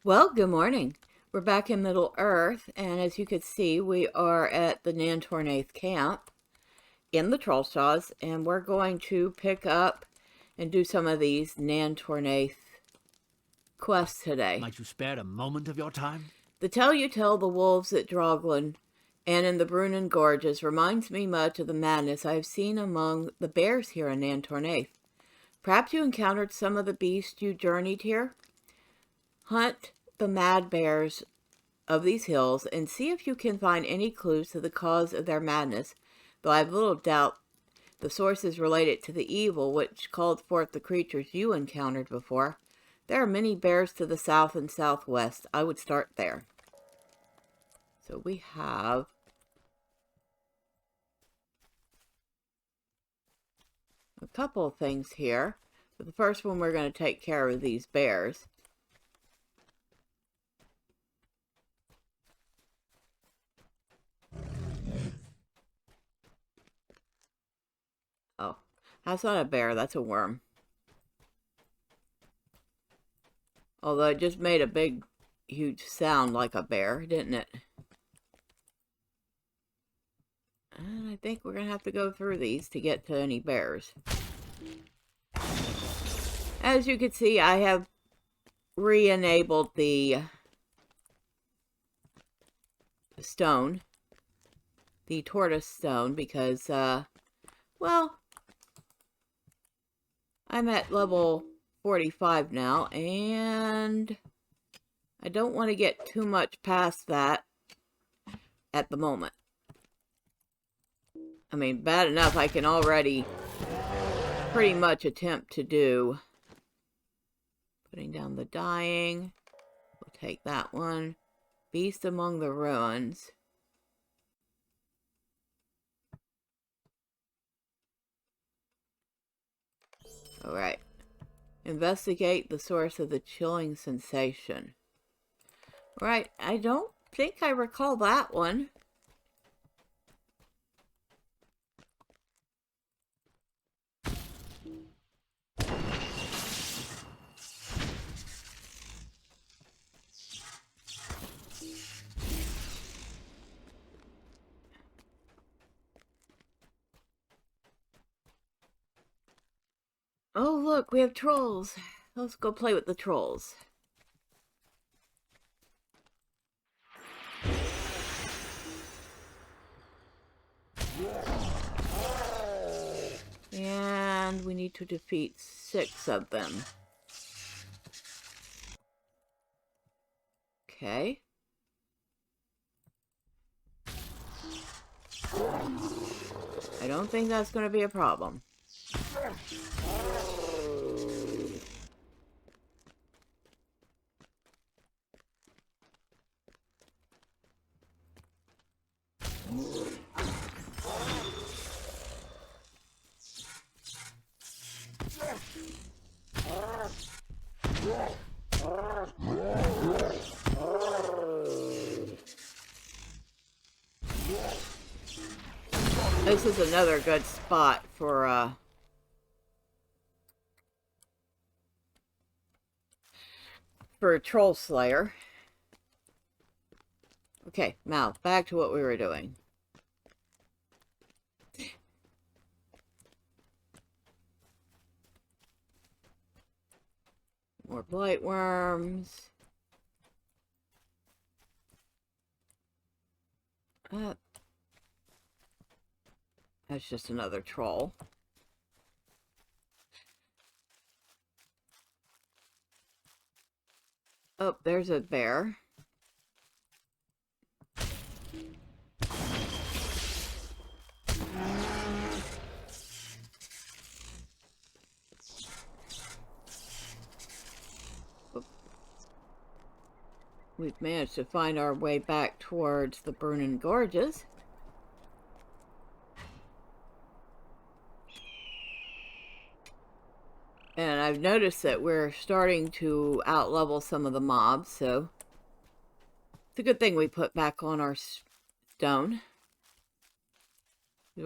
Well, good morning. We're back in Middle Earth, and as you can see, we are at the Nan Tornaeth camp in the Troll Shaws, and we're going to pick up and do some of these Nan Tornaeth quests today. Might you spare a moment of your time? The tale you tell the wolves at Droglan and in the Brunnen Gorges reminds me much of the madness I have seen among the bears here in Nan Tornaeth. Perhaps you encountered some of the beasts you journeyed here? Hunt the mad bears of these hills and see if you can find any clues to the cause of their madness, though I have little doubt the source is related to the evil which called forth the creatures you encountered before. There are many bears to the south and southwest. I would start there. So we have a couple of things here. But the first one, we're going to take care of these bears. Oh, that's not a bear, that's a worm. Although it just made a big, huge sound like a bear, didn't it? And I think we're going to have to go through these to get to any bears. As you can see, I have re-enabled the stone, the tortoise stone, because, well, I'm at level 45 now, and I don't want to get too much past that at the moment. I mean, bad enough I can already pretty much attempt to do. Putting down the dying. We'll take that one. Beast among the ruins. Alright. Investigate the source of the chilling sensation. Right, I don't think I recall that one. Oh, look, we have trolls. Let's go play with the trolls. And we need to defeat 6 of them. Okay. I don't think that's going to be a problem. This is another good spot for Troll Slayer. Okay, now back to what we were doing. More blight worms. That's just another troll. Oh, there's a bear. We've managed to find our way back towards the Brunnen Gorges. And I've noticed that we're starting to outlevel some of the mobs, so it's a good thing we put back on our stone.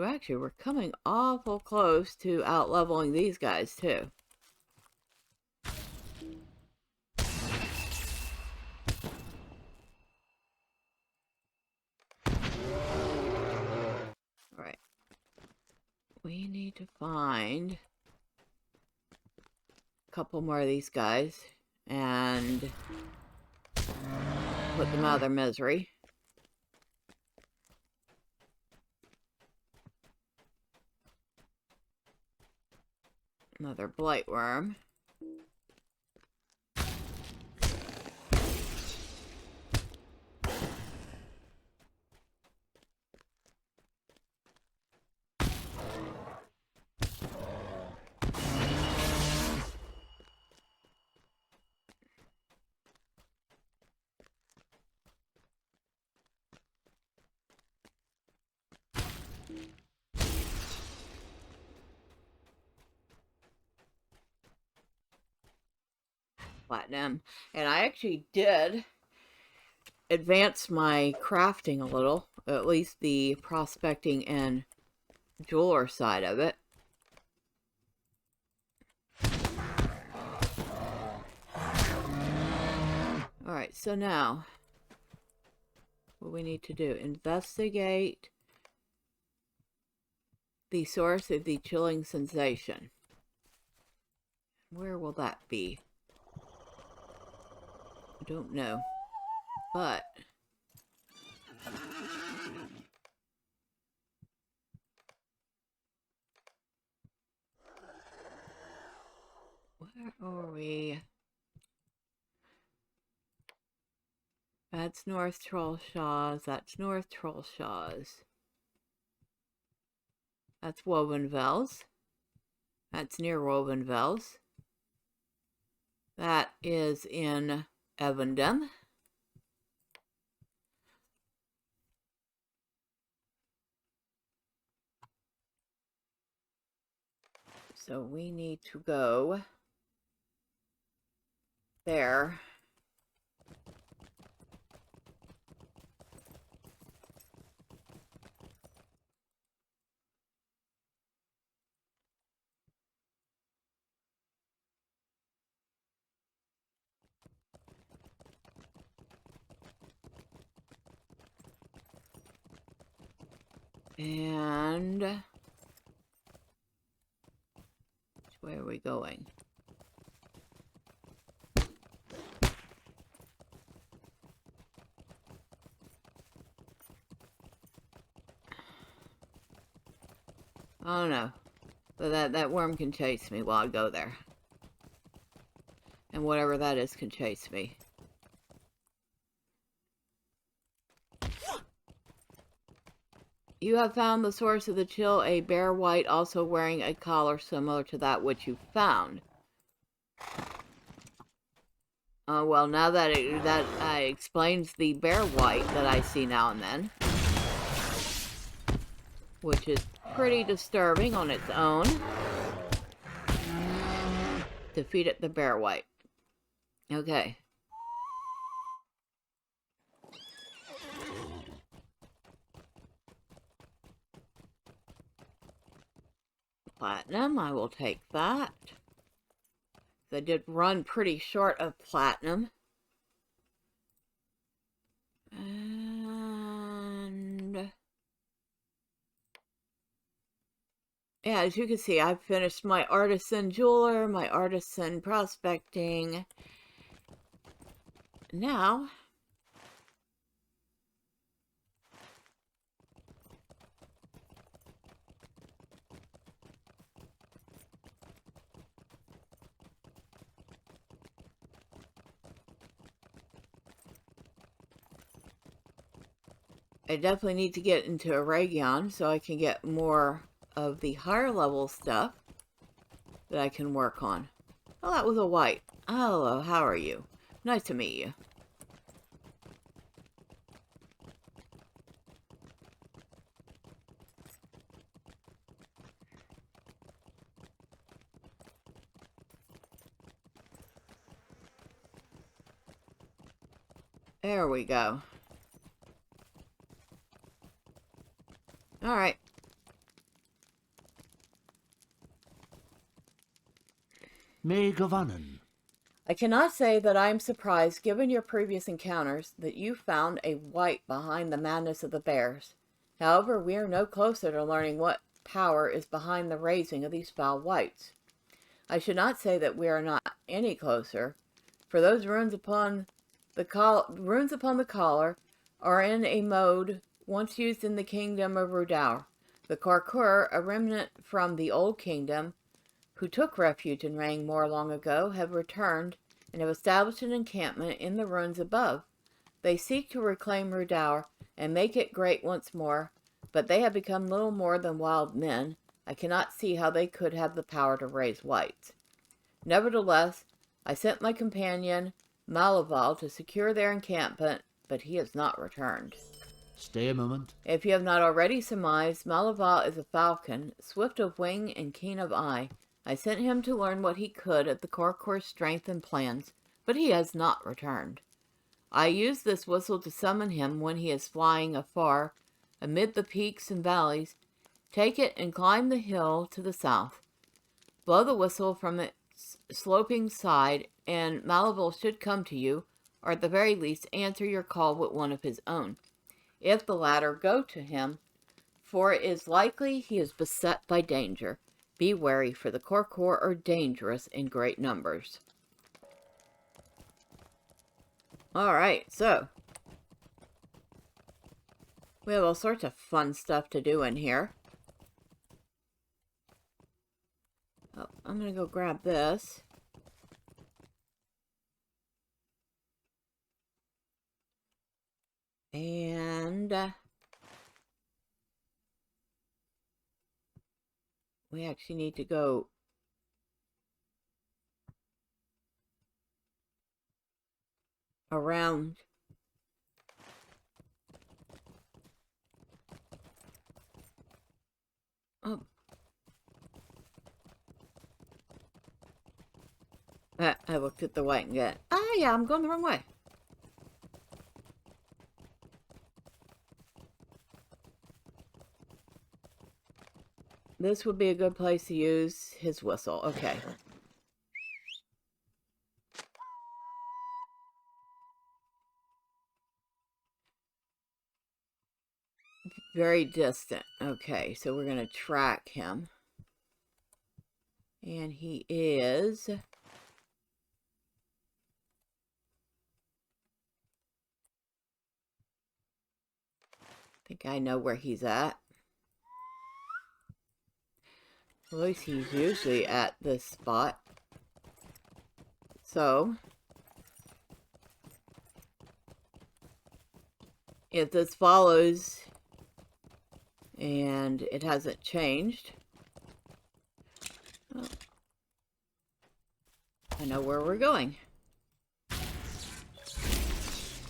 Actually, we're coming awful close to outleveling these guys, too. we need to find a couple more of these guys and put them out of their misery. Another blightworm. Platinum. And I actually did advance my crafting a little, at least the prospecting and jeweler side of it. Alright, so now what we need to do, investigate the source of the chilling sensation. Where will that be? I don't know, but where are we? That's North Trollshaws. That's North Trollshaws. That's Wovenvels. That's near Wovenvels. That is in Evendom. So we need to go there. And which way are we going? I don't know. But that worm can chase me while I go there. And whatever that is can chase me. You have found the source of the chill, a bear wight also wearing a collar similar to that which you found. Well, now that explains the bear wight that I see now and then. Which is pretty disturbing on its own. Defeated the bear wight. Okay. Platinum, I will take that. I did run pretty short of platinum. And yeah, as you can see, I've finished my artisan jeweler, my artisan prospecting. Now, I definitely need to get into Aragion so I can get more of the higher level stuff that I can work on. Oh, that was a wight. Hello, how are you? Nice to meet you. There we go. Alright. Me Govanen. I cannot say that I am surprised, given your previous encounters, that you found a wight behind the madness of the bears. However, we are no closer to learning what power is behind the raising of these foul wights. I should not say that we are not any closer, for those runes upon the collar are in a mode once used in the kingdom of Rudauer. The Korkur, a remnant from the old kingdom, who took refuge in Rangmore long ago, have returned and have established an encampment in the ruins above. They seek to reclaim Rudauer and make it great once more, but they have become little more than wild men. I cannot see how they could have the power to raise wights. Nevertheless, I sent my companion, Malaval, to secure their encampment, but he has not returned. Stay a moment. If you have not already surmised, Malaval is a falcon, swift of wing and keen of eye. I sent him to learn what he could of the Korkur's strength and plans, but he has not returned. I use this whistle to summon him when he is flying afar, amid the peaks and valleys. Take it and climb the hill to the south. Blow the whistle from its sloping side, and Malaval should come to you, or at the very least answer your call with one of his own. If the latter, go to him, for it is likely he is beset by danger. Be wary, for the Korkur are dangerous in great numbers. Alright, so we have all sorts of fun stuff to do in here. Oh, I'm going to go grab this. And we actually need to go around I looked at the white and got, yeah, I'm going the wrong way. This would be a good place to use his whistle. Okay. Very distant. Okay, so we're going to track him. And he is... I think I know where he's at. At least he's usually at this spot. So, if this follows and it hasn't changed, oh, I know where we're going.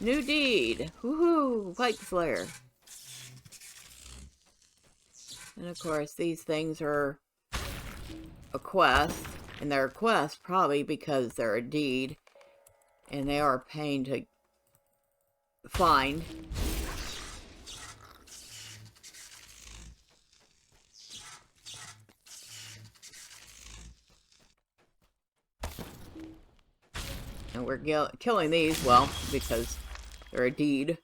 New deed! Woohoo! Fight Slayer! And of course, these things are a quest, and they're a quest probably because they're a deed, and they are a pain to find. And we're killing these, well, because they're a deed.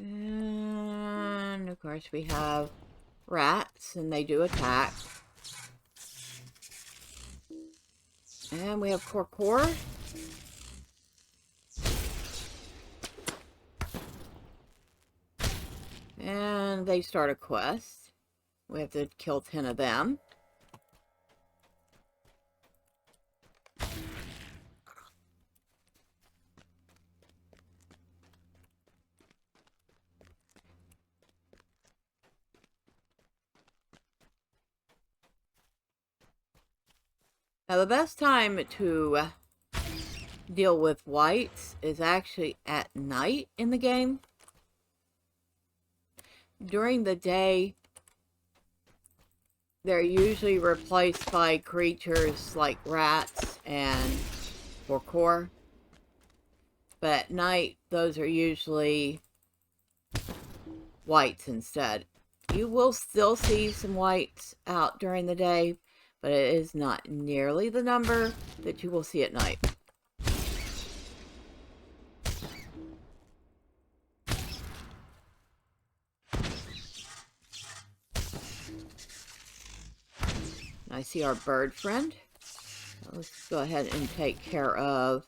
And of course we have rats, and they do attack. And we have Korkur. And they start a quest. We have to kill 10 of them. Now, the best time to deal with wights is actually at night in the game. During the day, they're usually replaced by creatures like rats and core. But at night, those are usually wights instead. You will still see some wights out during the day, but it is not nearly the number that you will see at night. I see our bird friend. Let's go ahead and take care of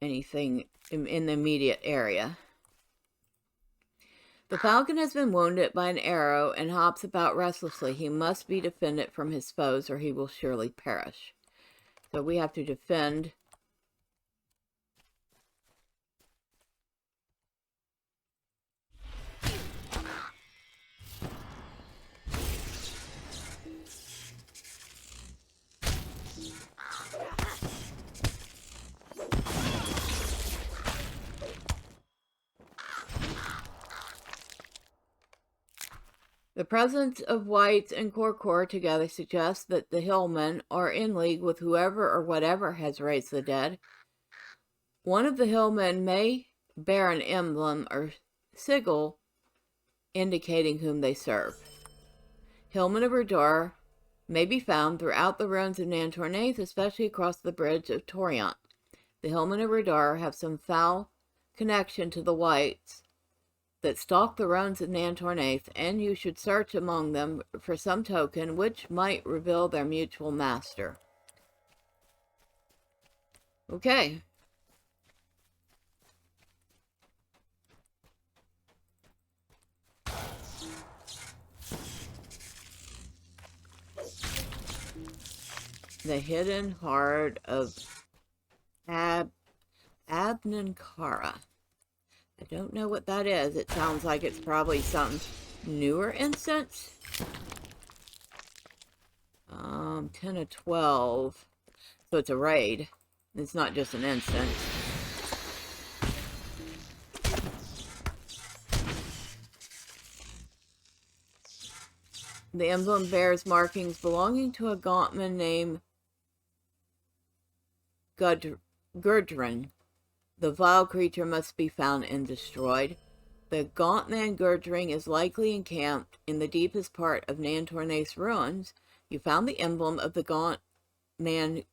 anything in the immediate area. The falcon has been wounded by an arrow and hops about restlessly. He must be defended from his foes or he will surely perish. So we have to defend. The presence of wights and core together suggests that the hillmen are in league with whoever or whatever has raised the dead. One of the hillmen may bear an emblem or sigil indicating whom they serve. Hillmen of Redar may be found throughout the ruins of Nan Tornaeth, especially across the bridge of Torient. The hillmen of Redar have some foul connection to the wights that stalk the ruins of Nan Tornaeth, and you should search among them for some token which might reveal their mutual master. Okay. The hidden heart of Abnankara. I don't know what that is. It sounds like it's probably some newer incense. 10 of 12. So it's a raid. It's not just an incense. The emblem bears markings belonging to a gauntman named Gurdren. The vile creature must be found and destroyed. The Gauntman Gurdring is likely encamped in the deepest part of Nan Tornaeth's ruins. You found the emblem of the Gauntman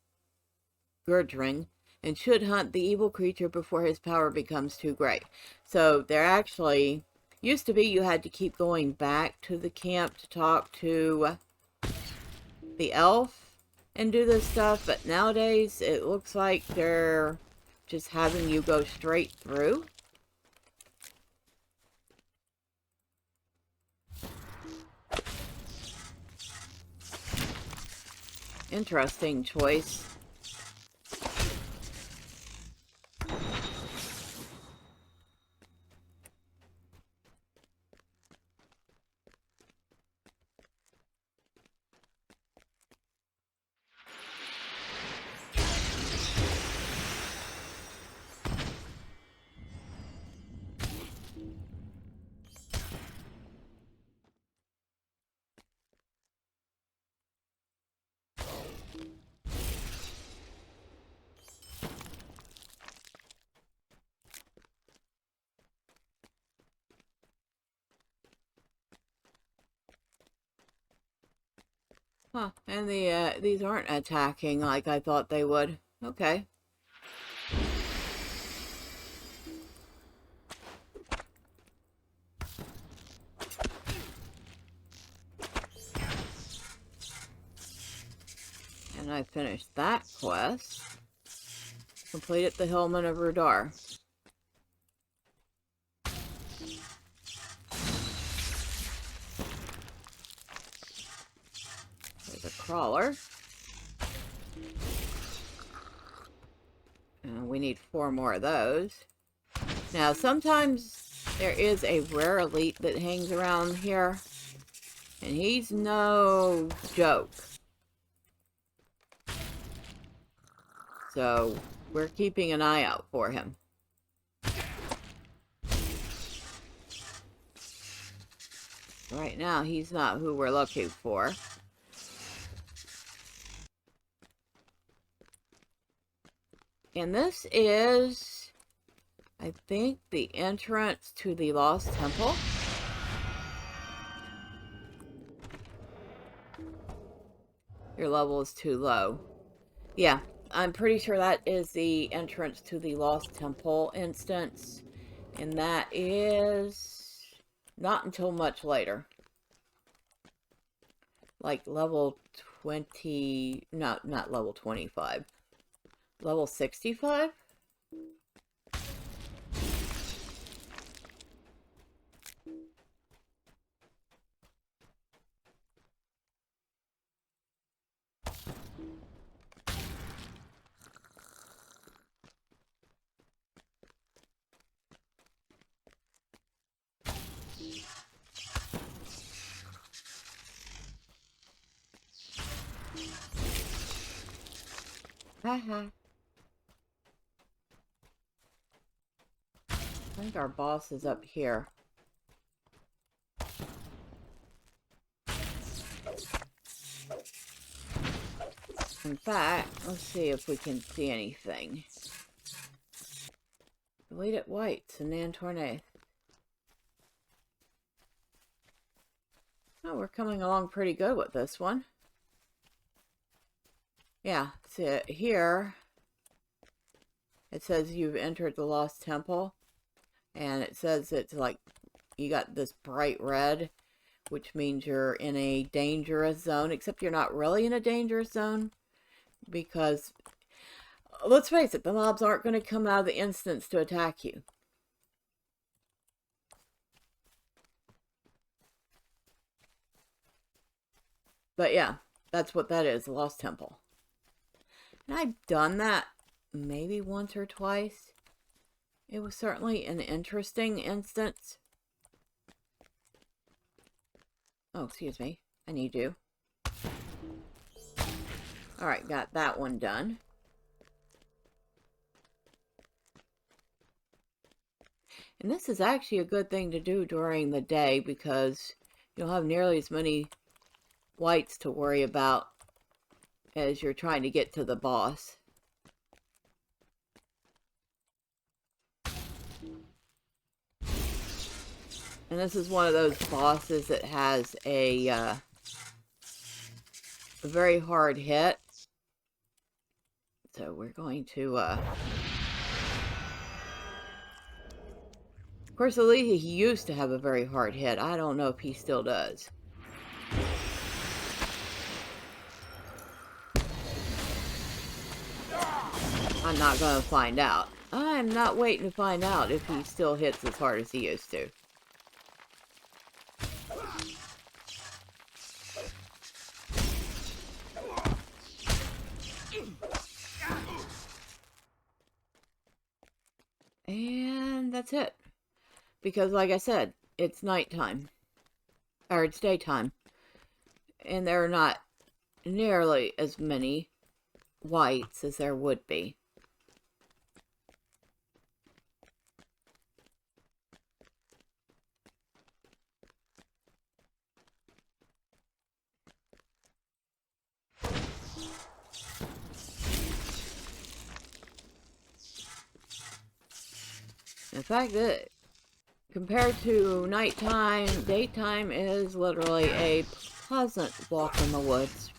Gurdring and should hunt the evil creature before his power becomes too great. So there actually used to be you had to keep going back to the camp to talk to the elf and do this stuff, but nowadays it looks like they're just having you go straight through. Interesting choice. Huh, and these aren't attacking like I thought they would. Okay. And I finished that quest. Completed the Hillman of Redar. There's a crawler. And we need 4 more of those. Now, sometimes there is a rare elite that hangs around here. And he's no joke. So, we're keeping an eye out for him. Right now, he's not who we're looking for. And this is, I think, the entrance to the Lost Temple. Your level is too low. Yeah, I'm pretty sure that is the entrance to the Lost Temple instance. And that is not until much later. Like level 20, not level 25. Level 65? Haha. I think our boss is up here. In fact, let's see if we can see anything. Deleted wights and Nan Tornaeth. Oh, we're coming along pretty good with this one. Yeah, so here it says you've entered the Lost Temple. And it says it's like you got this bright red, which means you're in a dangerous zone, except you're not really in a dangerous zone because, let's face it, the mobs aren't going to come out of the instance to attack you. But yeah, that's what that is, the Lost Temple. And I've done that maybe once or twice. It was certainly an interesting instance. Oh, excuse me. I need you. Alright, got that one done. And this is actually a good thing to do during the day because you'll have nearly as many wights to worry about as you're trying to get to the boss. And this is one of those bosses that has a very hard hit. So we're going to, of course, at least he used to have a very hard hit. I don't know if he still does. I'm not going to find out. I'm not waiting to find out if he still hits as hard as he used to. And that's it. Because, like I said, it's nighttime. Or it's daytime. And there are not nearly as many wights as there would be. In fact, that compared to nighttime, daytime is literally a pleasant walk in the woods.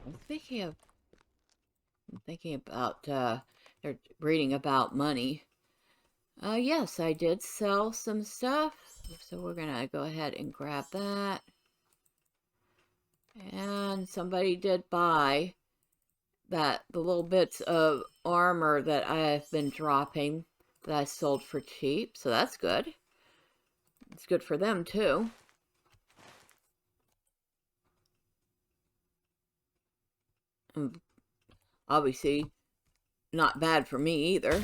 I'm thinking about, they're reading about money. Yes, I did sell some stuff, so we're gonna go ahead and grab that. And somebody did buy the little bits of armor that I have been dropping that I sold for cheap, so that's good. It's good for them, too. And obviously, not bad for me either.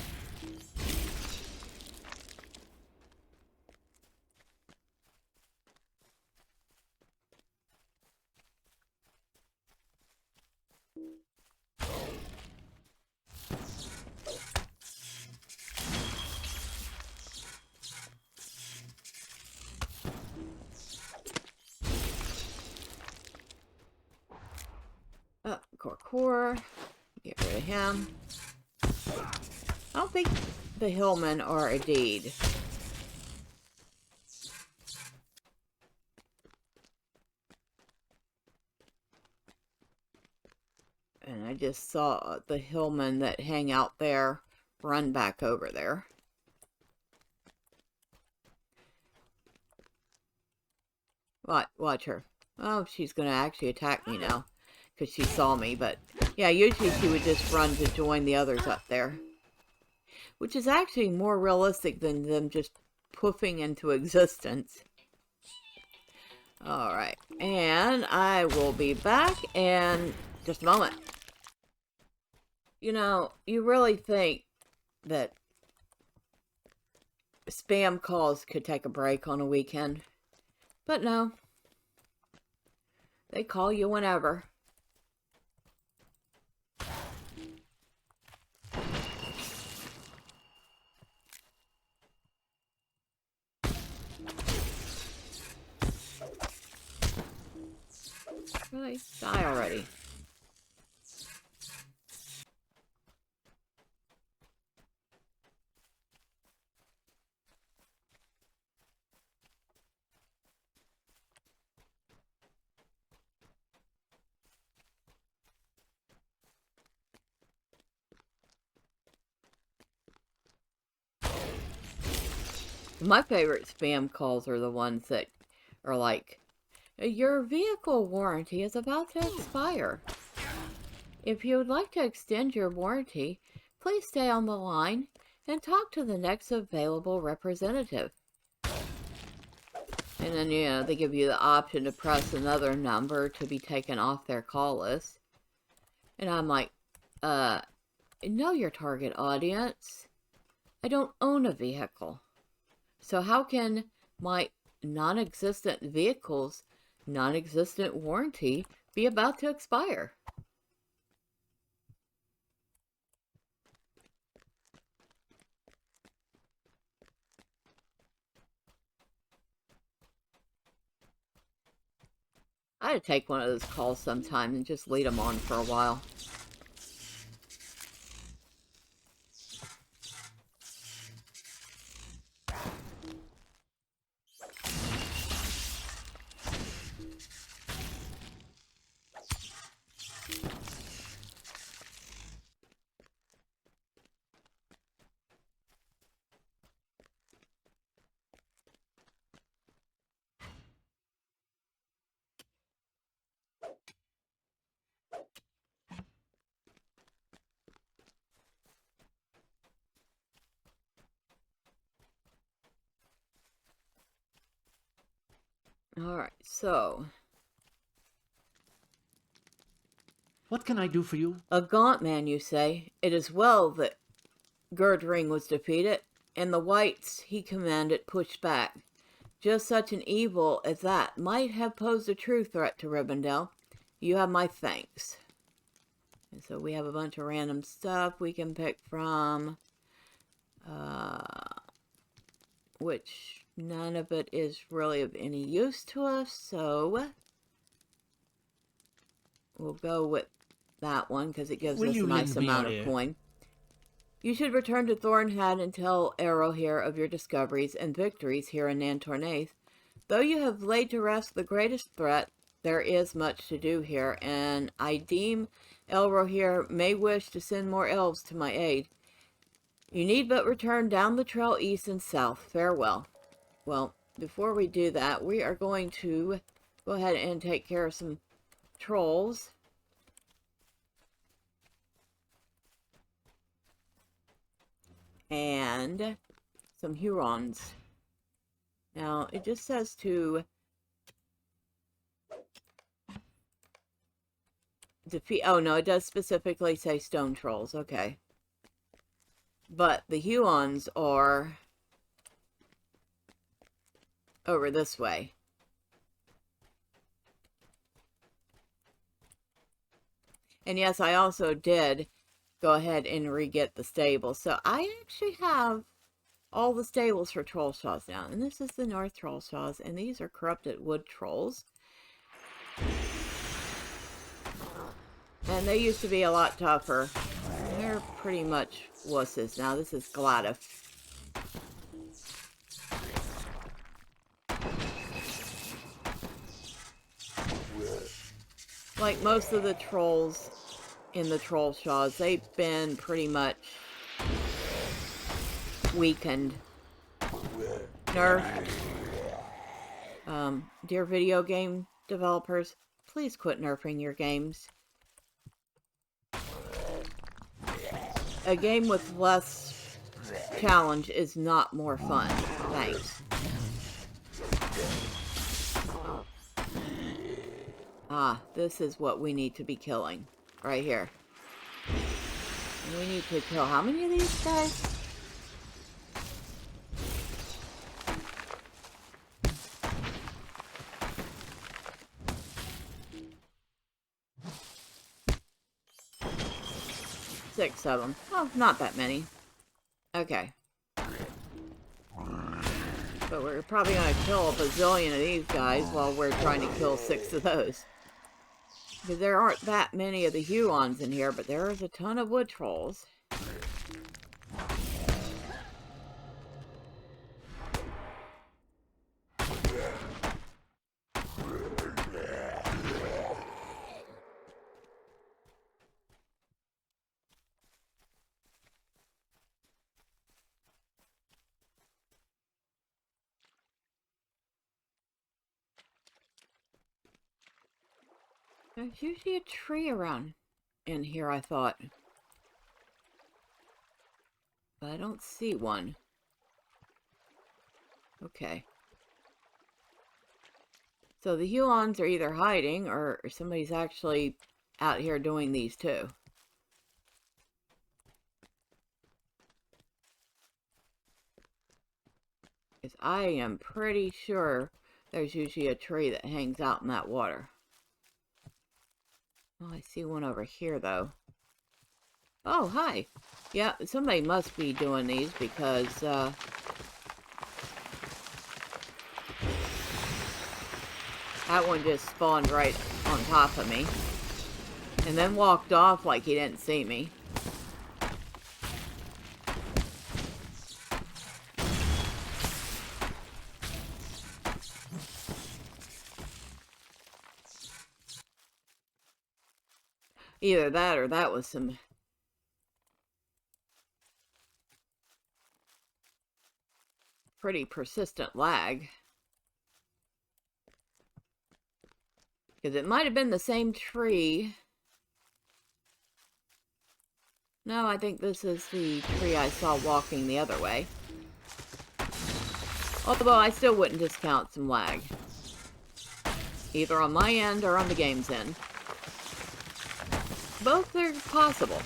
Core. Get rid of him. I don't think the hillmen are a deed. And I just saw the hillmen that hang out there run back over there. Watch her. Oh, she's going to actually attack me now. Because she saw me. But yeah, usually she would just run to join the others up there. Which is actually more realistic than them just poofing into existence. Alright. And I will be back in just a moment. You know, you really think that spam calls could take a break on a weekend. But no. They call you whenever. Really? Die already. My favorite spam calls are the ones that are like, your vehicle warranty is about to expire. If you would like to extend your warranty, please stay on the line and talk to the next available representative. And then, you know, they give you the option to press another number to be taken off their call list. And I'm like, know your target audience. I don't own a vehicle. So how can my non-existent vehicle's non-existent warranty be about to expire? I had to take one of those calls sometime and just lead them on for a while. Alright, so... What can I do for you? A gaunt man, you say? It is well that Gerdring was defeated, and the wights he commanded pushed back. Just such an evil as that might have posed a true threat to Rivendell. You have my thanks. And so we have a bunch of random stuff we can pick from. Which none of it is really of any use to us, so we'll go with that one because it gives us a nice amount of coin. You should return to Thornhead and tell Arrowhair of your discoveries and victories here in Nan Tornaeth. Though you have laid to rest the greatest threat, there is much to do here, and I deem Arrowhair may wish to send more elves to my aid. You need but return down the trail east and south. Farewell. Well, before we do that, we are going to go ahead and take care of some trolls. And some Huorns. Now, it just says to defeat... Oh, no, it does specifically say stone trolls. Okay. But the Huorns are over this way. And yes, I also did go ahead and re-get the stables. So I actually have all the stables for troll straws now. And this is the North troll straws. And these are corrupted wood trolls. And they used to be a lot tougher. They're pretty much wusses now. This is Gladdalf. Like most of the trolls in the troll shaws, they've been pretty much weakened, nerfed. Dear video game developers, please quit nerfing your games. A game with less challenge is not more fun. Thanks. Ah, this is what we need to be killing. Right here. We need to kill how many of these guys? Six of them. Oh, not that many. Okay. But we're probably going to kill a bazillion of these guys while we're trying to kill 6 of those. Because there aren't that many of the Huorns in here, but there is a ton of wood trolls. There's usually a tree around in here, I thought. But I don't see one. Okay. So the Huorns are either hiding or somebody's actually out here doing these too. Because I am pretty sure there's usually a tree that hangs out in that water. Oh, I see one over here, though. Oh, hi. Yeah, somebody must be doing these because, that one just spawned right on top of me. And then walked off like he didn't see me. Either that or that was some pretty persistent lag. Because it might have been the same tree. No, I think this is the tree I saw walking the other way. Although I still wouldn't discount some lag. Either on my end or on the game's end. Both are possible.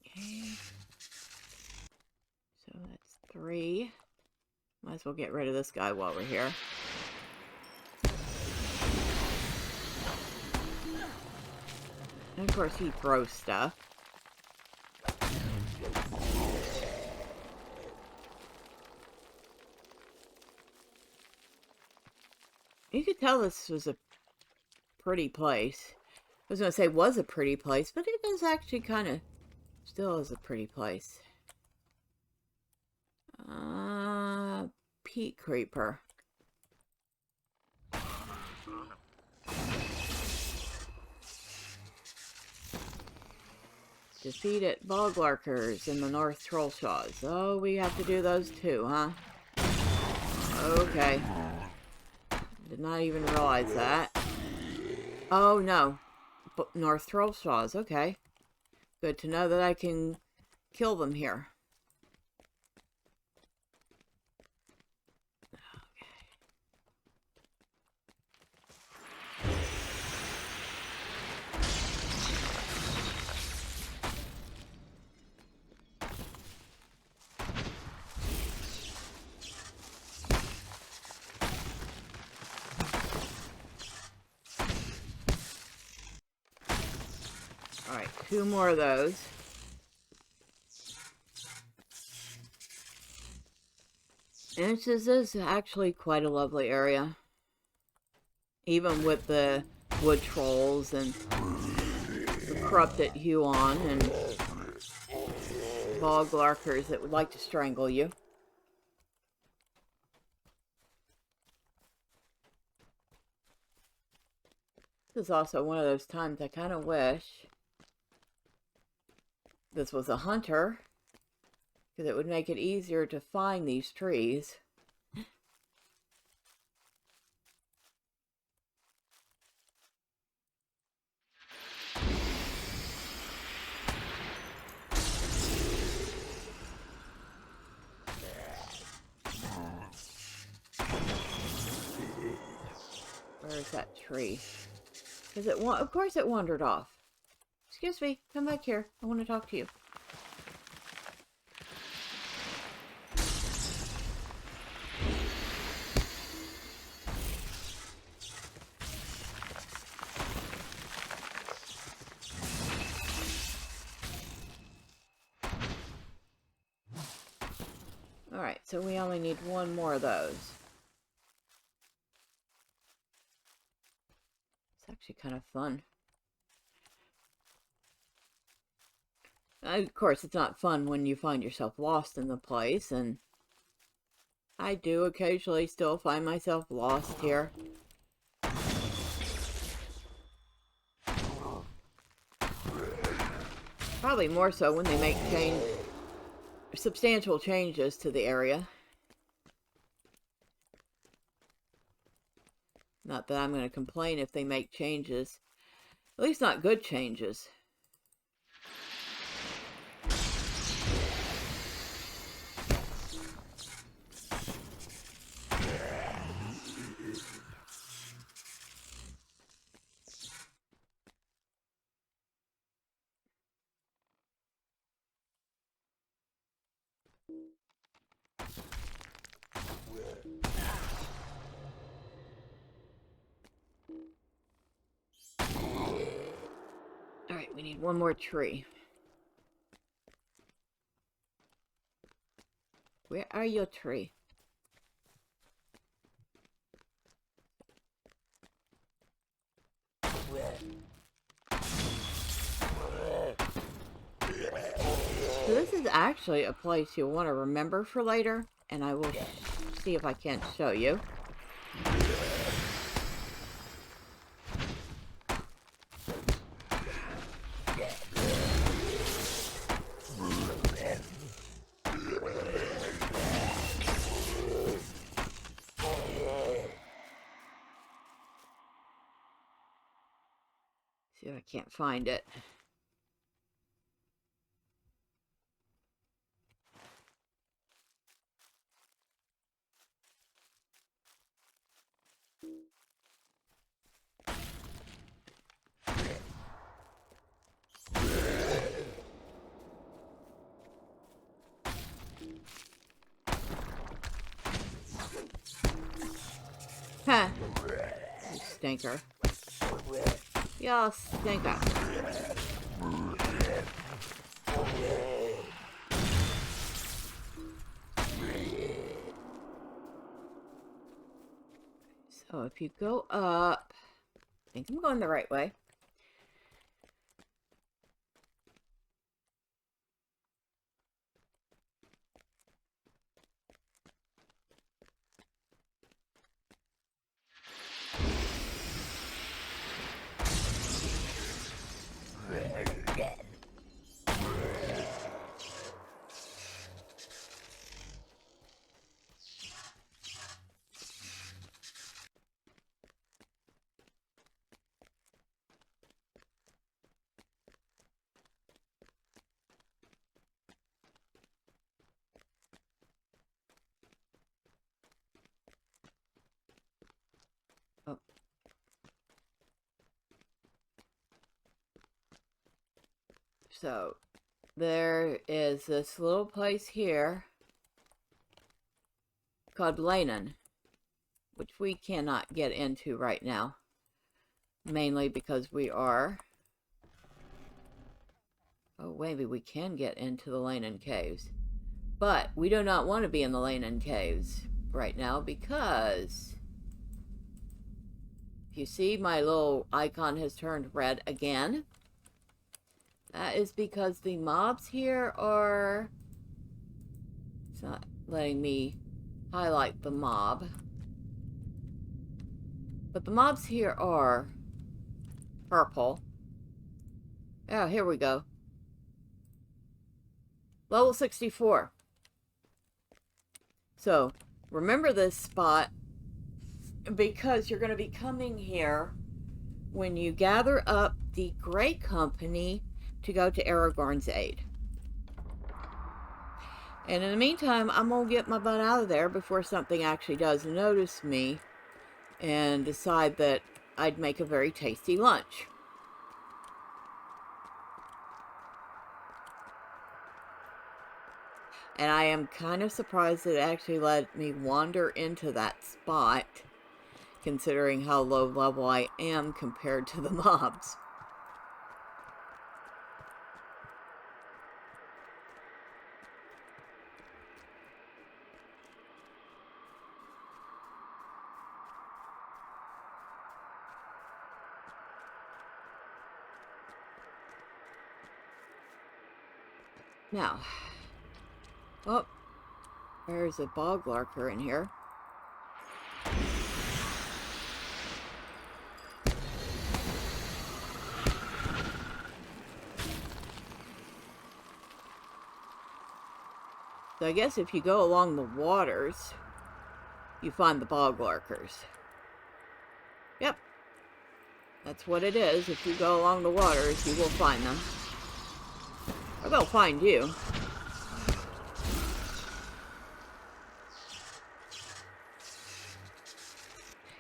Okay. So that's 3. Might as well get rid of this guy while we're here. And of course he throws stuff. You could tell this was a pretty place. I was going to say was a pretty place, but it is actually kind of still is a pretty place. Peat creeper. Defeated bog lurkers in the North Troll Shaws. Oh, we have to do those too, huh? Okay. Did not even realize that. Oh, no. North Troll Shaws, okay. Good to know that I can kill them here. Alright, 2 more of those. And this is actually quite a lovely area. Even with the wood trolls and the corrupted Huon and bog larkers that would like to strangle you. This is also one of those times I kind of wish this was a hunter, because it would make it easier to find these trees. Where's that tree? Is it of course it wandered off. Excuse me, come back here. I want to talk to you. Alright, so we only need one more of those. It's actually kind of fun. Of course, it's not fun when you find yourself lost in the place, and I do occasionally still find myself lost here. Probably more so when they make substantial changes to the area. Not that I'm going to complain if they make changes. At least not good changes. Alright, we need one more tree. Where are your tree? So this is actually a place you'll want to remember for later, and I will see if I can't show you. See if I can't find it. Huh. You stinker. Y'all stinker. So if you go up, I think I'm going the right way. Oh. So there is this little place here called Lanen, which we cannot get into right now, mainly because we are... Oh, maybe we can get into the Lanen Caves. But we do not want to be in the Lanen Caves. right now because if you see my little icon has turned red again, that is because the mobs here are... It's not letting me highlight the mob. But the mobs here are purple. Oh, here we go. Level 64. So, remember this spot because you're going to be coming here when you gather up the Grey Company to go to Aragorn's aid. And in the meantime, I'm going to get my butt out of there before something actually does notice me and decide that I'd make a very tasty lunch. And I am kind of surprised that it actually let me wander into that spot, considering how low level I am compared to the mobs. Now, oh, there's a bog lurker in here. So I guess if you go along the waters, you find the bog lurkers. Yep, that's what it is. If you go along the waters, you will find them. Or they'll find you.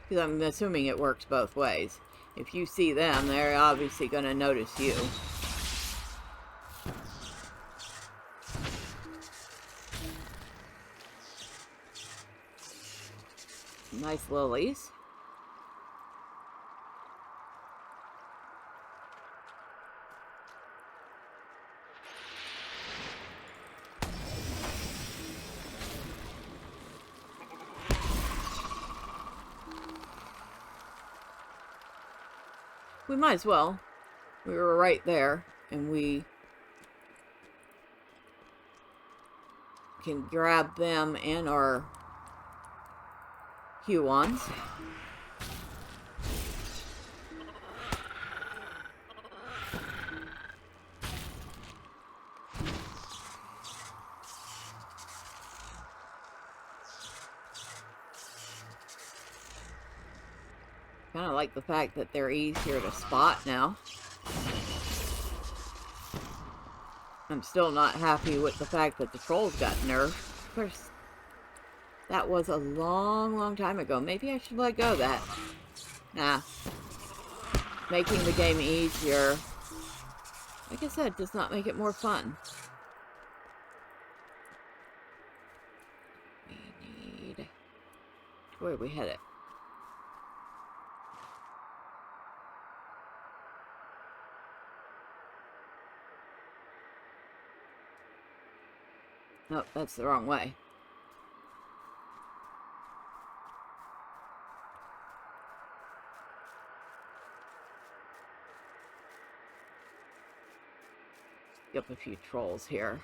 Because I'm assuming it works both ways. If you see them, they're obviously going to notice you. Nice lilies. We might as well. We were right there, and we can grab them and our Huorns. Kind of like the fact that they're easier to spot now. I'm still not happy with the fact that the trolls got nerfed. Of course, that was a long, long time ago. Maybe I should let go of that. Nah. Making the game easier, like I said, does not make it more fun. We need... Where are we headed? Nope, that's the wrong way. Yep, a few trolls here.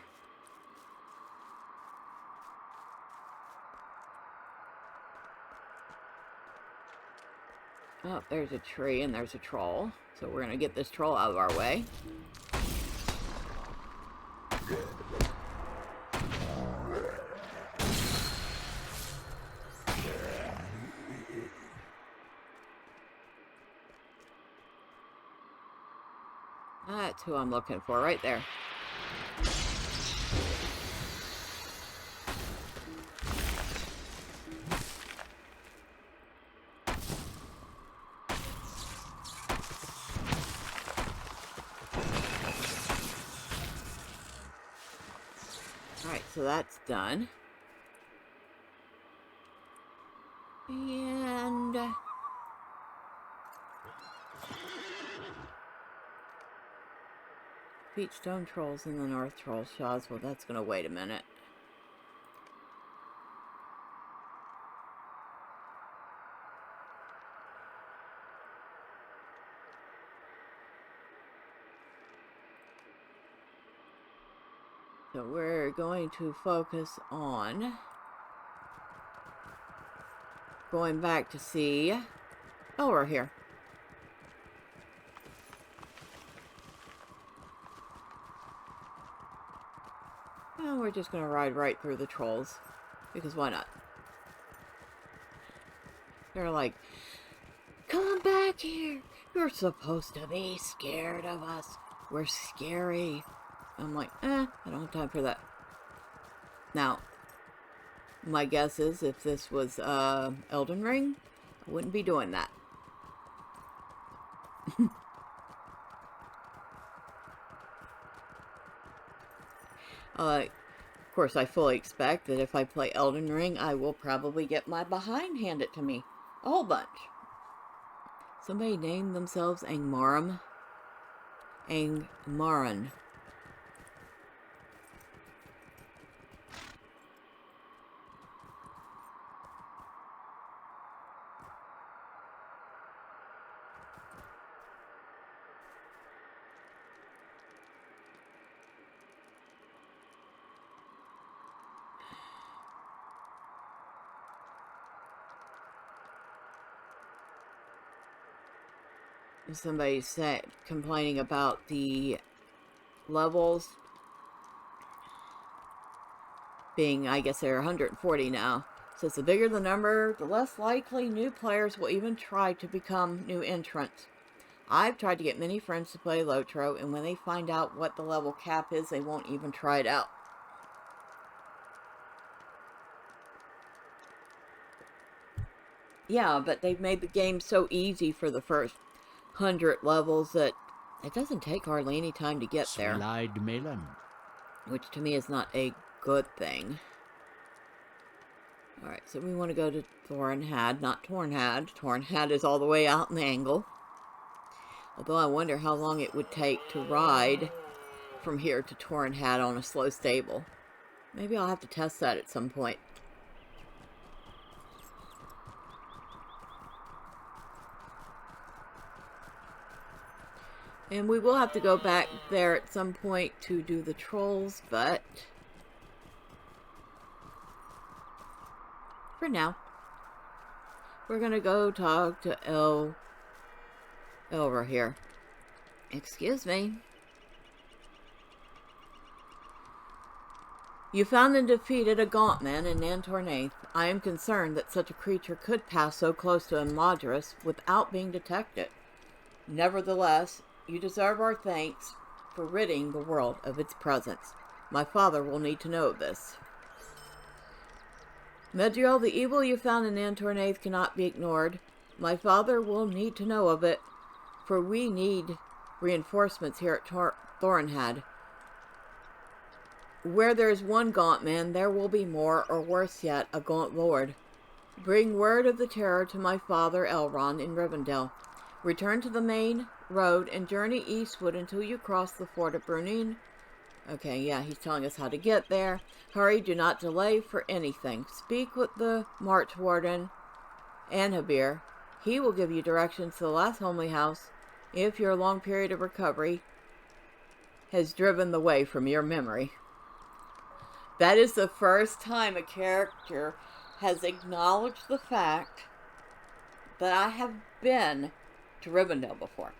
Oh, there's a tree and there's a troll. So we're gonna get this troll out of our way. That's who I'm looking for, right there. Alright, so that's done. And... Beach stone trolls in the north troll shaws. Well, that's gonna wait a minute. So we're going to focus on going back to see... Oh, we're here. Well, we're just going to ride right through the trolls. Because why not? They're like, come back here. You're supposed to be scared of us. We're scary. I'm like, I don't have time for that. Now, my guess is if this was Elden Ring, I wouldn't be doing that. Of course, I fully expect that if I play Elden Ring, I will probably get my behind handed to me. A whole bunch. Somebody named themselves Angmaran. Angmaran. Somebody said, complaining about the levels being, I guess they're 140 now. Says the bigger the number, the less likely new players will even try to become new entrants. I've tried to get many friends to play LOTRO, and when they find out what the level cap is, they won't even try it out. Yeah, but they've made the game so easy for the first 100 levels that it doesn't take hardly any time to get there. Which to me is not a good thing. Alright, so we want to go to Tornaeth, not Tornaeth. Tornaeth is all the way out in the angle. Although I wonder how long it would take to ride from here to Tornaeth on a slow stable. Maybe I'll have to test that at some point. And we will have to go back there at some point to do the trolls, but for now, we're going to go talk to Elra here. Excuse me. You found and defeated a gaunt man in Nan Tornaeth. I am concerned that such a creature could pass so close to Madras without being detected. Nevertheless, you deserve our thanks for ridding the world of its presence. My father will need to know of this. Medriel, the evil you found in Nan Tornaeth cannot be ignored. My father will need to know of it, for we need reinforcements here at Tornaeth. Where there is one gaunt man, there will be more, or worse yet, a gaunt lord. Bring word of the terror to my father Elrond in Rivendell. Return to the main road and journey eastward until you cross the ford of Brunine. Okay, yeah, he's telling us how to get there. Hurry, do not delay for anything. Speak with the March Warden, Anhabir. He will give you directions to the last homely house if your long period of recovery has driven the way from your memory. That is the first time a character has acknowledged the fact that I have been to Rivendell before.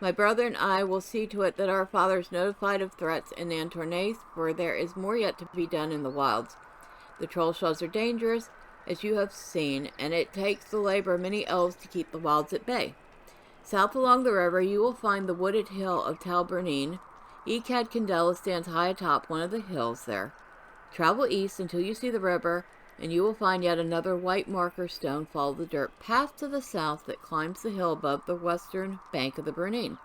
My brother and I will see to it that our father is notified of threats in Nan Tornaeth, for there is more yet to be done in the wilds. The troll shells are dangerous, as you have seen, and it takes the labor of many elves to keep the wilds at bay. South along the river, you will find the wooded hill of Tal Bernine. Ecad Candela stands high atop one of the hills there. Travel east until you see the river, and you will find yet another white marker stone. Follow the dirt path to the south that climbs the hill above the western bank of the Bernine.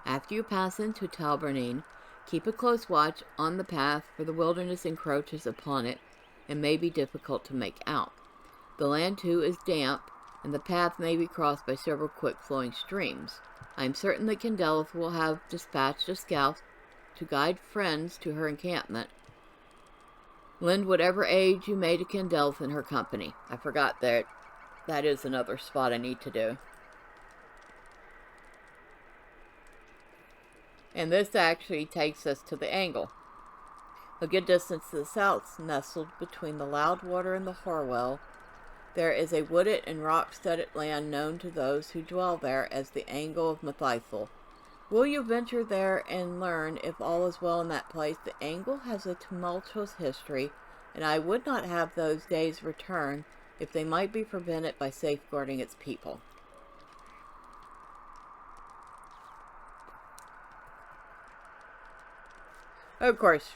After you pass into Tal Bernine, keep a close watch on the path, for the wilderness encroaches upon it and may be difficult to make out. The land, too, is damp, and the path may be crossed by several quick-flowing streams. I am certain that Gladdalf will have dispatched a scout to guide friends to her encampment. Lend whatever aid you may to Gladdalf in her company. I forgot that that is another spot I need to do. And this actually takes us to the angle. A good distance to the south, nestled between the Loudwater and the Horwell, there is a wooded and rock-studded land known to those who dwell there as the Angle of Mathithel. Will you venture there and learn if all is well in that place? The Angle has a tumultuous history, and I would not have those days return if they might be prevented by safeguarding its people. Of course,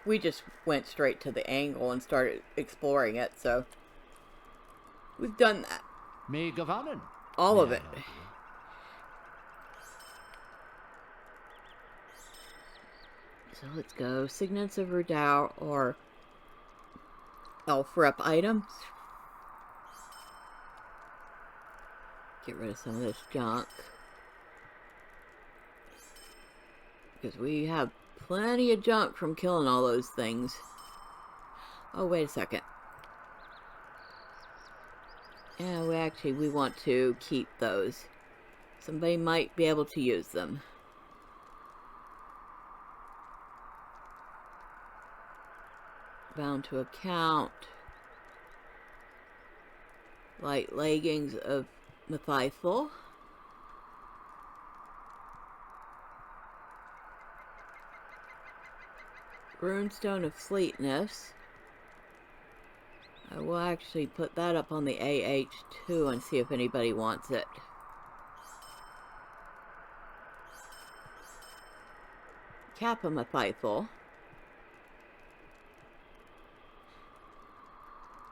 we just went straight to the Angle and started exploring it, so we've done that. Me gewonnen. All of it. So let's go. Signets of Redoubt or elf rep items. Get rid of some of this junk. Because we have plenty of junk from killing all those things. Oh, wait a second. Yeah, we want to keep those. Somebody might be able to use them. Bound to account. Light leggings of Mathithel. Runestone of Fleetness. I will actually put that up on the AH2 and see if anybody wants it. Cap of Mathithel.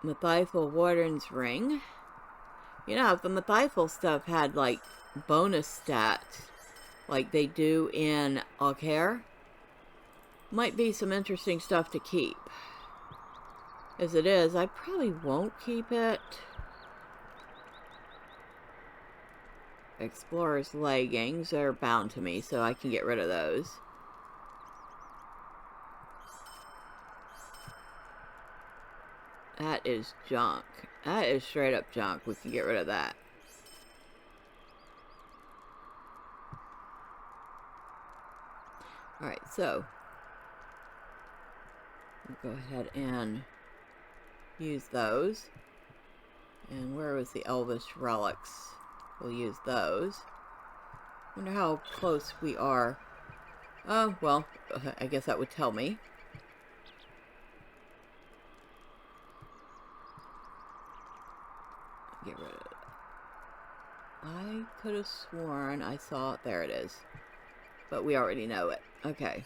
Mathithel Warden's Ring. You know, if the Mathithel stuff had, like, bonus stats, like they do in Aughair, might be some interesting stuff to keep. As it is, I probably won't keep it. Explorer's leggings are bound to me, so I can get rid of those. That is junk. That is straight up junk. We can get rid of that. Alright, so we'll go ahead and use those. And where was the Elvish relics? We'll use those. Wonder how close we are. Oh, well, I guess that would tell me. Get rid of it. I could have sworn I saw it. There it is. But we already know it. Okay.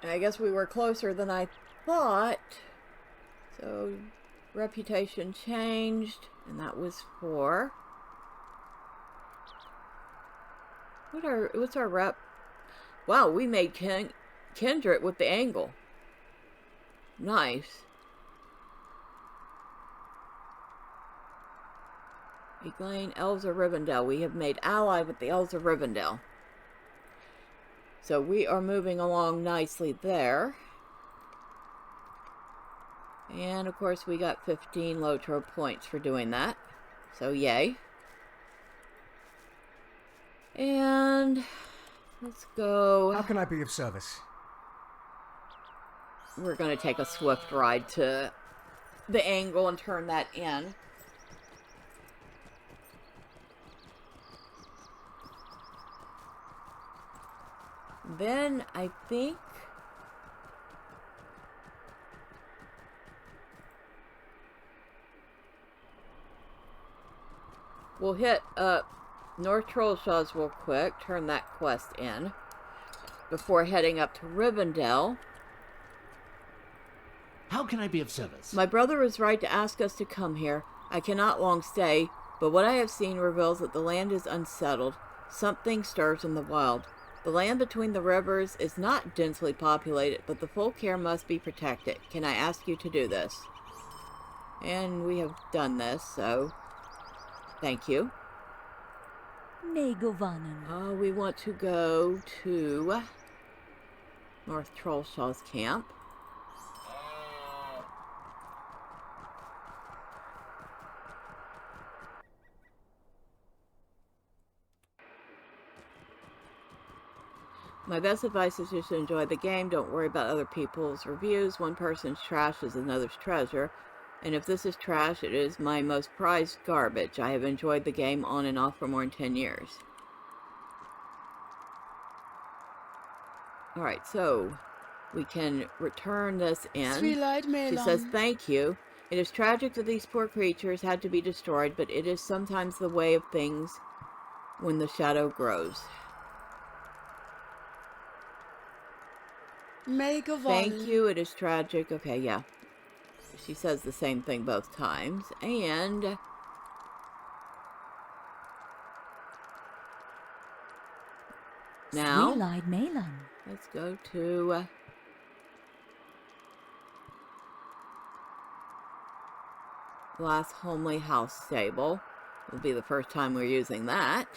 I guess we were closer than I thought. So, reputation changed, and that was 4. What's our rep? Wow, we made Kindred with the angle. Nice. Eglain, Elves of Rivendell. We have made ally with the Elves of Rivendell. So we are moving along nicely there. And of course we got 15 LOTRO points for doing that. So yay. And let's go. How can I be of service? We're going to take a swift ride to the angle and turn that in. Then I think we'll hit North Trollshaws real quick, turn that quest in before heading up to Rivendell. How can I be of service? My brother was right to ask us to come here. I cannot long stay, but what I have seen reveals that the land is unsettled. Something stirs in the wild. The land between the rivers is not densely populated, but the folk here must be protected. Can I ask you to do this? And we have done this, so thank you. Megovanen. We want to go to North Trollshaw's camp. My best advice is just to enjoy the game. Don't worry about other people's reviews. One person's trash is another's treasure. And if this is trash, it is my most prized garbage. I have enjoyed the game on and off for more than 10 years. Alright, so we can return this in. She says, thank you. It is tragic that these poor creatures had to be destroyed, but it is sometimes the way of things when the shadow grows. Thank you, it is tragic. Okay, yeah. She says the same thing both times. And now, let's go to last homely house stable. Will be the first time we're using that.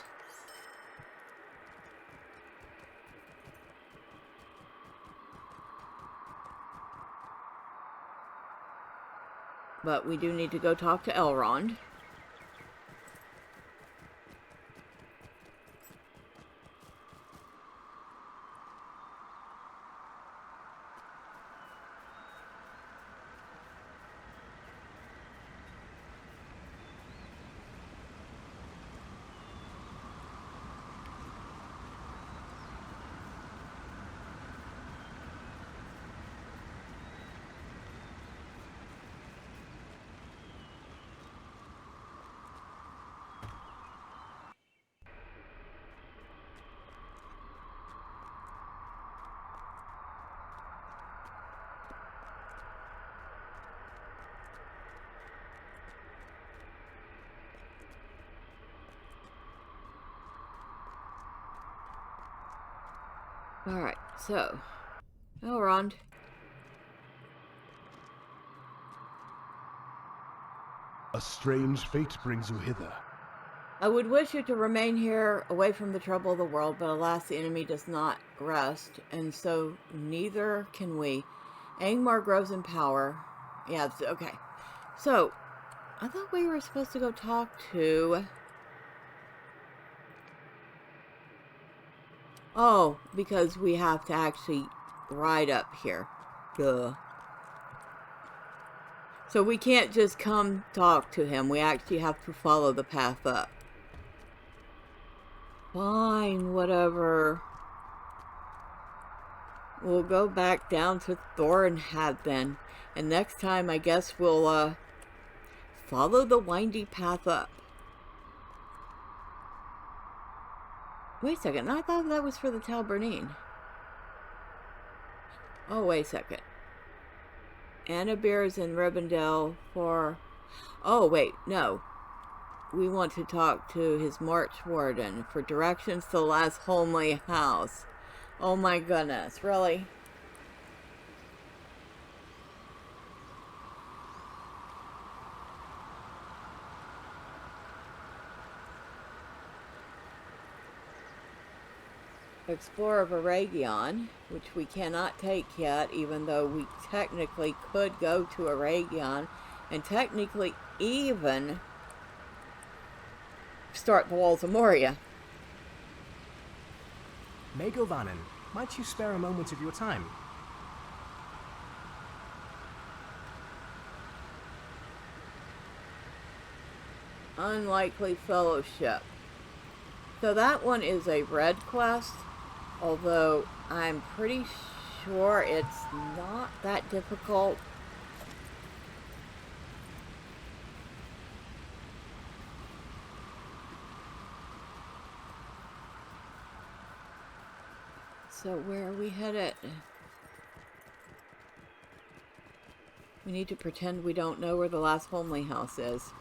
But we do need to go talk to Elrond. Alright, so, Elrond. A strange fate brings you hither. I would wish you to remain here, away from the trouble of the world, but alas, the enemy does not rest, and so neither can we. Angmar grows in power. Yeah, okay. So, I thought we were supposed to go talk to... Oh, because we have to actually ride up here. Duh. So we can't just come talk to him. We actually have to follow the path up. Fine, whatever. We'll go back down to Thornhead then. And next time, I guess we'll, follow the windy path up. Wait a second, I thought that was for the Talbernine. Oh, wait a second. Annabir is in Rivendell for... Oh, wait, no. We want to talk to his March Warden for directions to the last homely house. Oh my goodness, really? Explorer of Aragion, which we cannot take yet, even though we technically could go to Aragion and technically even start the Walls of Moria. Megovanen, might you spare a moment of your time? Unlikely Fellowship. So that one is a red quest, although I'm pretty sure it's not that difficult. So where are we headed? We need to pretend we don't know where the last homely house is.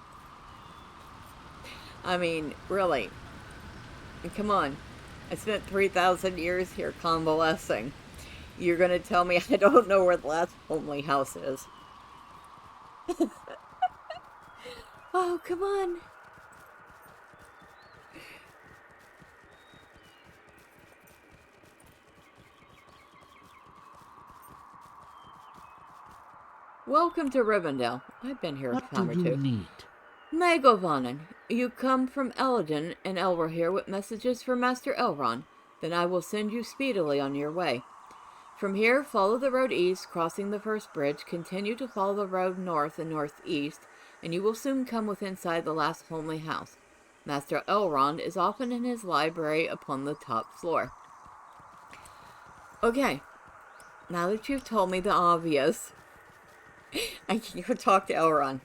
I mean, really. And come on. I spent 3,000 years here convalescing. You're going to tell me I don't know where the last homely house is. Oh, come on. Welcome to Rivendell. I've been here a What time do or you two. need? May Govannen, you come from Eladin and Elwar here with messages for Master Elrond. Then I will send you speedily on your way. From here, follow the road east, crossing the first bridge. Continue to follow the road north and northeast, and you will soon come within sight of the last homely house. Master Elrond is often in his library upon the top floor. Okay, now that you've told me the obvious, I can go talk to Elrond.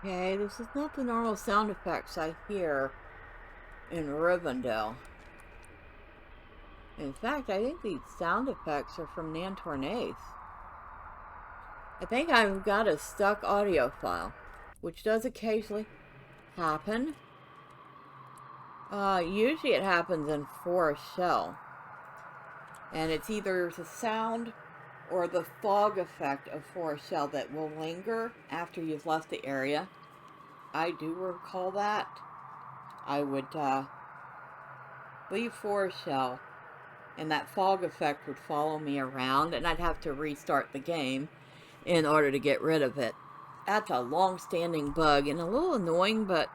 Okay, this is not the normal sound effects I hear in Rivendell. In fact, I think these sound effects are from Nan Tornaeth. I think I've got a stuck audio file, which does occasionally happen. Usually it happens in Forest Shell. And it's either the sound or the fog effect of Forest Shell that will linger after you've left the area. I do recall that. I would leave Forest Shell, and that fog effect would follow me around, and I'd have to restart the game in order to get rid of it. That's a long-standing bug, and a little annoying, but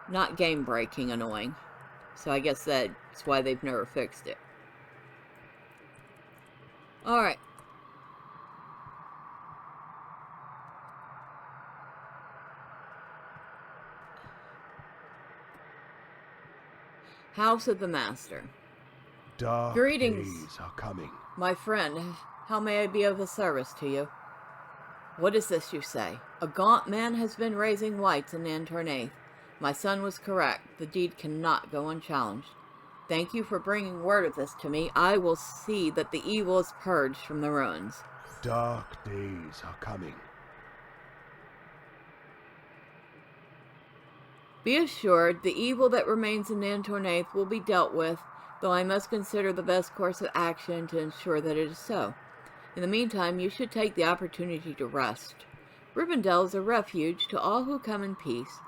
not game-breaking annoying. So I guess that's why they've never fixed it. Alright. House of the Master. Dark Greetings, days are coming. my friend. How may I be of a service to you? What is this you say? A gaunt man has been raising wights in Nan Tornaeth. My son was correct. The deed cannot go unchallenged. Thank you for bringing word of this to me. I will see that the evil is purged from the ruins. Dark days are coming. Be assured, the evil that remains in Nan Tornaeth will be dealt with, though I must consider the best course of action to ensure that it is so. In the meantime, you should take the opportunity to rest. Rivendell is a refuge to all who come in peace.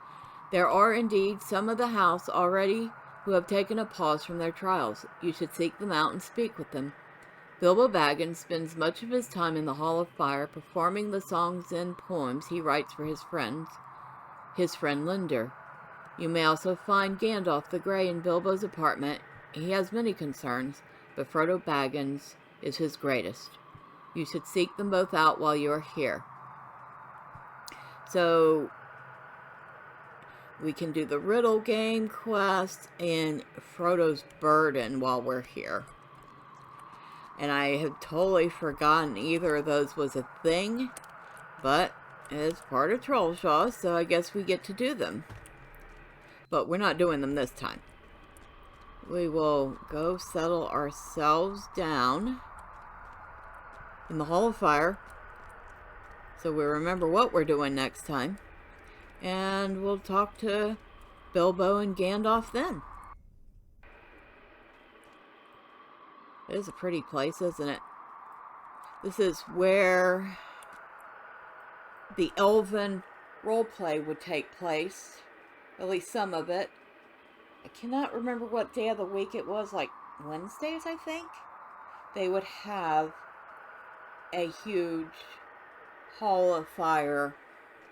There are indeed some of the house already who have taken a pause from their trials. You should seek them out and speak with them. Bilbo Baggins spends much of his time in the Hall of Fire performing the songs and poems he writes for his friend Linder. You may also find Gandalf the Grey in Bilbo's apartment. He has many concerns, but Frodo Baggins is his greatest. You should seek them both out while you are here. So, we can do the Riddle Game quest and Frodo's Burden while we're here. And I have totally forgotten either of those was a thing, but it's part of Trollshaw, so I guess we get to do them. But we're not doing them this time. We will go settle ourselves down in the Hall of Fire, so we remember what we're doing next time. And we'll talk to Bilbo and Gandalf then. It is a pretty place, isn't it? This is where the elven roleplay would take place. At least some of it. I cannot remember what day of the week it was, like Wednesdays, I think. They would have a huge Hall of Fire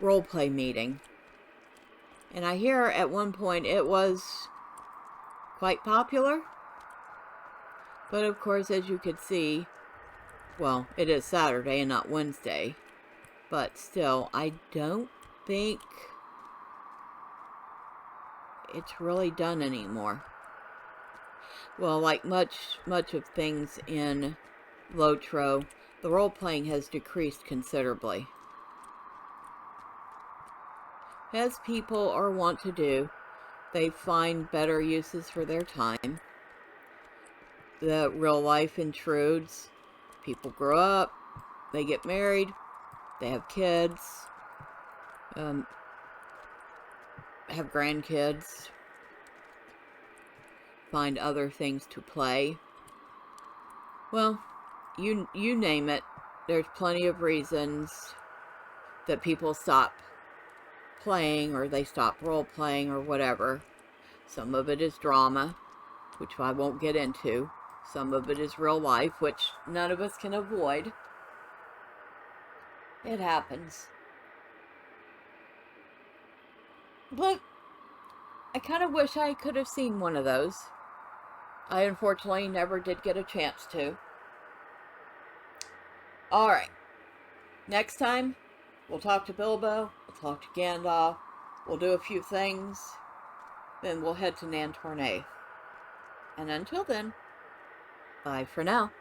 roleplay meeting. And I hear at one point it was quite popular. But of course, as you could see, well, it is Saturday and not Wednesday. But still, I don't think it's really done anymore. Well, like much of things in LOTRO, the role-playing has decreased considerably. As people are wont to do, they find better uses for their time. The real life intrudes. People grow up, they get married, they have kids, have grandkids, find other things to play. Well, you name it. There's plenty of reasons that people stop playing, or they stop role-playing, or whatever. Some of it is drama, which I won't get into. Some of it is real life, which none of us can avoid. It happens. But I kind of wish I could have seen one of those. I unfortunately never did get a chance to. Alright. Next time, we'll talk to Bilbo, we'll talk to Gandalf, we'll do a few things, then we'll head to Nan Tornaeth. And until then, bye for now.